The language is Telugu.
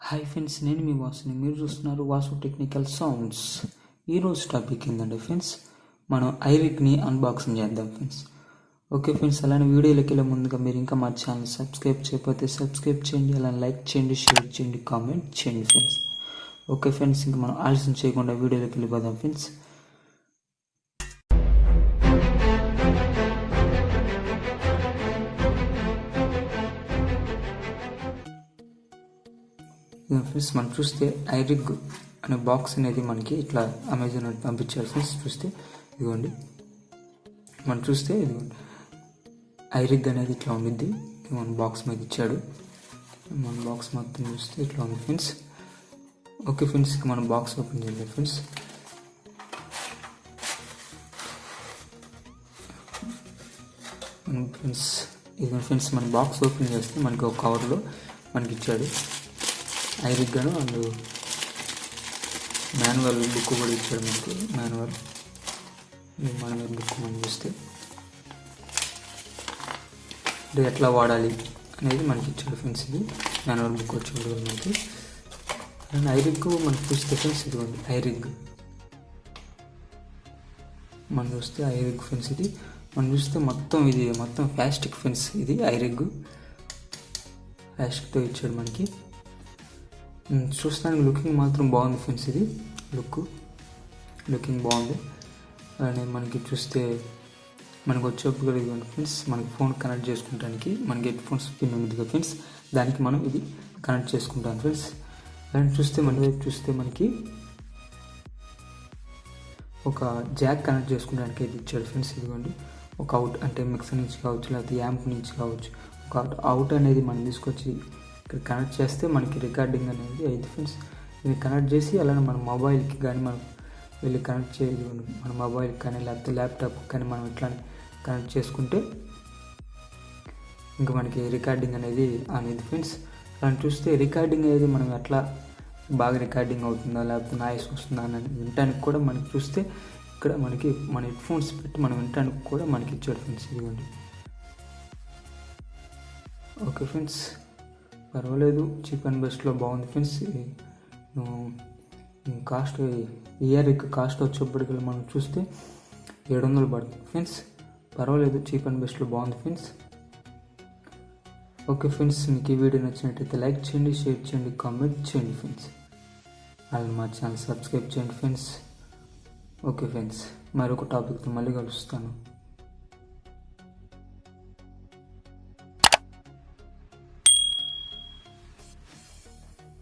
హాయ్ ఫ్రెండ్స్, నేను మీ వాసుని. మీరు చూస్తున్నారు వాసు టెక్నికల్ సౌండ్స్. ఈరోజు టాపిక్ ఏంటంటే ఫ్రెండ్స్, మనం iRigని అన్బాక్సింగ్ చేద్దాం ఫ్రెండ్స్. ఓకే ఫ్రెండ్స్, అలానే వీడియోలోకి వెళ్ళే ముందుగా మీరు ఇంకా మా ఛానల్ సబ్స్క్రైబ్ చేయకపోతే సబ్స్క్రైబ్ చేయండి, అలానే లైక్ చేయండి, షేర్ చేయండి, కామెంట్ చేయండి ఫ్రెండ్స్. ఓకే ఫ్రెండ్స్, ఇంకా మనం ఆలస్యం చేయకుండా వీడియోలోకి వెళ్ళిపోదాం ఫ్రెండ్స్. ఫ్రెండ్స్, మనం చూస్తే iRig అనే బాక్స్ అనేది మనకి ఇట్లా అమెజాన్ పంపించారు ఫ్రెండ్స్. చూస్తే ఇదిగోండి, మనం చూస్తే ఇదిగోండి iRig అనేది ఇట్లా ఉండిద్ది. మన బాక్స్ మీద ఇచ్చాడు. మన బాక్స్ మొత్తం చూస్తే ఇట్లా ఉంది ఫ్రెండ్స్. ఓకే ఫ్రెండ్స్, మనం బాక్స్ ఓపెన్ చేయాలి ఫ్రెండ్స్. ఫ్రెండ్స్ ఇదిగోండి ఫ్రెండ్స్, మన బాక్స్ ఓపెన్ చేస్తే మనకి ఒక కవర్లో మనకి ఇచ్చాడు iRig గాను అండ్ మాన్యువల్ బుక్ కూడా ఇచ్చాడు మనకి. మాన్యువల్ బుక్ మనం చూస్తే అంటే ఎట్లా వాడాలి అనేది మనకి ఇచ్చాడు ఫ్రెండ్స్. ఇది మాన్యువల్ బుక్ వచ్చాడు మనకి. అండ్ iRig మనకి చూస్తే ఫ్రెండ్స్ ఇదిగోండి iRig మనం చూస్తే iRig ఫ్రెండ్స్. ఇది మనం చూస్తే ఇది మొత్తం ప్లాస్టిక్ ఫ్రెండ్స్. ఇది iRig ప్లాస్టిక్తో ఇచ్చాడు మనకి. చూస్తానికి లుకింగ్ మాత్రం బాగుంది ఫ్రెండ్స్. ఇది లుకింగ్ బాగుంది. అలానే మనకి చూస్తే మనకు వచ్చేప్పుడు కూడా ఇదిగోండి ఫ్రెండ్స్, మనకి ఫోన్ కనెక్ట్ చేసుకుంటానికి మనకి హెడ్ ఫోన్స్ పిన్ ఉంది కదా ఫ్రెండ్స్, దానికి మనం ఇది కనెక్ట్ చేసుకుంటాం ఫ్రెండ్స్. అలానే చూస్తే మనకి ఒక జాక్ కనెక్ట్ చేసుకోవడానికి అయితే ఇచ్చాడు ఫ్రెండ్స్. ఇదిగోండి ఒక అవుట్ అంటే మిక్సర్ నుంచి కావచ్చు, లేకపోతే యాంప్ నుంచి కావచ్చు, ఒక అవుట్ అనేది మనం తీసుకొచ్చి ఇక్కడ కనెక్ట్ చేస్తే మనకి రికార్డింగ్ అనేది అయితే ఫ్రెండ్స్. ఇది కనెక్ట్ చేసి అలానే మన మొబైల్కి కానీ మనం వెళ్ళి కనెక్ట్ చేయదు, మన మొబైల్కి కానీ లేకపోతే ల్యాప్టాప్కి కానీ మనం ఇట్లా కనెక్ట్ చేసుకుంటే ఇంకా మనకి రికార్డింగ్ అనేది ఫ్రెండ్స్. అలా చూస్తే రికార్డింగ్ అనేది మనం ఎట్లా బాగా రికార్డింగ్ అవుతుందా లేకపోతే నాయిస్ వస్తుందా అని వినటానికి కూడా మనకి చూస్తే ఇక్కడ మనకి మన హెడ్ ఫోన్స్ పెట్టి మనం వినటానికి కూడా మనకి ఇచ్చాడు ఫ్రెండ్స్. ఇదిగోండి. ఓకే ఫ్రెండ్స్, పర్వాలేదు, చీప్ అండ్ బెస్ట్లో బాగుంది ఫ్రెండ్స్. కాస్ట్ iRig కాస్ట్ వచ్చేప్పటికి మనం చూస్తే 700 పడుతుంది ఫ్రెండ్స్. పర్వాలేదు, చీప్ అండ్ బెస్ట్లో బాగుంది ఫ్రెండ్స్. ఓకే ఫ్రెండ్స్, మీకు ఈ వీడియో నచ్చినట్టయితే లైక్ చేయండి, షేర్ చేయండి, కామెంట్ చేయండి ఫ్రెండ్స్. అలాగే మా ఛానల్ సబ్స్క్రైబ్ చేయండి ఫ్రెండ్స్. ఓకే ఫ్రెండ్స్, మరొక టాపిక్తో మళ్ళీ కలుస్తాను.